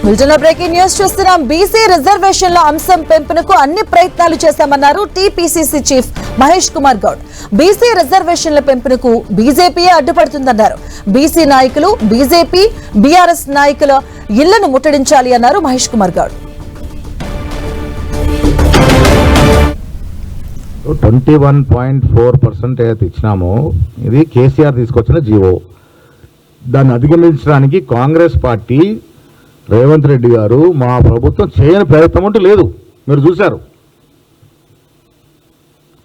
Breaking news చూస్తున్నాం. BC రిజర్వేషన్ల అంశం పెంపునకు అన్ని ప్రయత్నాలు చేశామన్నారు TPCC chief Mahesh Kumar Goud. BC రిజర్వేషన్ల పెంపునకు బీజేపీయే అడ్డుపడుతుందన్నారు. బీసీ నాయకులు బీజేపీ బీఆర్ఎస్ నాయకుల ఇళ్లను ముట్టడించాలి అన్నారు మహేష్ కుమార్ గౌడ్. 21.4% ఏదైతే ఇచ్చినామో ఇది కేసీఆర్ తీసుకొచ్చిన జీవో. దాన్ని అధిగమించడానికి కాంగ్రెస్ పార్టీ రేవంత్ రెడ్డి గారు మా ప్రభుత్వం చేయని ప్రయత్నం అంటూ లేదు. మీరు చూశారు,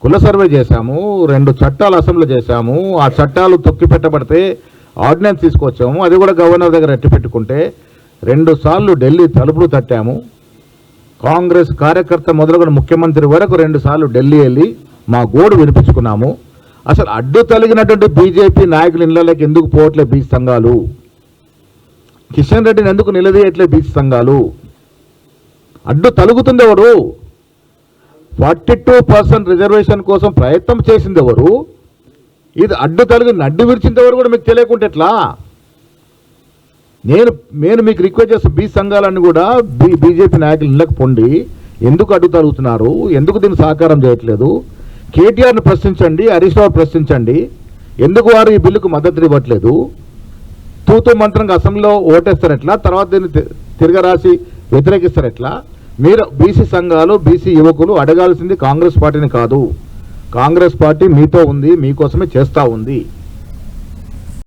కుల సర్వే చేశాము, 2 చట్టాలు అసెంబ్లీ చేశాము, ఆ చట్టాలు తొక్కిపెట్టబడితే ఆర్డినెన్స్ తీసుకొచ్చాము, అది కూడా గవర్నర్ దగ్గర ఎట్టి పెట్టుకుంటే 2 సార్లు ఢిల్లీ తలుపులు తట్టాము. కాంగ్రెస్ కార్యకర్త మొదలుకొని ముఖ్యమంత్రి వరకు 2 సార్లు ఢిల్లీ వెళ్ళి మా గోడు వినిపించుకున్నాము. అసలు అడ్డు తొలగినటువంటి బీజేపీ నాయకుల ఇళ్లలోకి ఎందుకు పోవట్లే బీసీ సంఘాలు? కిషన్ రెడ్డిని ఎందుకు నిలదీయట్లే బీసీ సంఘాలు? అడ్డు తలుగుతుంది ఎవరు? 42% రిజర్వేషన్ కోసం ప్రయత్నం చేసింది ఎవరు? ఇది అడ్డు తొలగి నడ్డు విరిచింది ఎవరు కూడా మీకు తెలియకుంటే ఎట్లా? నేను మీకు రిక్వెస్ట్ చేస్తాను, బీసీ సంఘాలన్నీ కూడా బీజేపీ నాయకులు ఇళ్ళకి పొండి ఎందుకు అడ్డు తరుగుతున్నారు, ఎందుకు దీన్ని సహకారం చేయట్లేదు? కేటీఆర్ని ప్రశ్నించండి, హరీష్ రావు ప్రశ్నించండి, ఎందుకు వారు ఈ బిల్లుకు మద్దతు ఇవ్వట్లేదు? తూతూ మంత్రంగా అసెంబ్లీలో ఓటేస్తారు ఎట్లా, తర్వాత దీన్ని తిరగరాసి వ్యతిరేకిస్తారు ఎట్లా? మీరు బీసీ సంఘాలు బీసీ యువకులు అడగాల్సింది కాంగ్రెస్ పార్టీని కాదు. కాంగ్రెస్ పార్టీ మీతో ఉంది, మీకోసమే చేస్తూ ఉంది.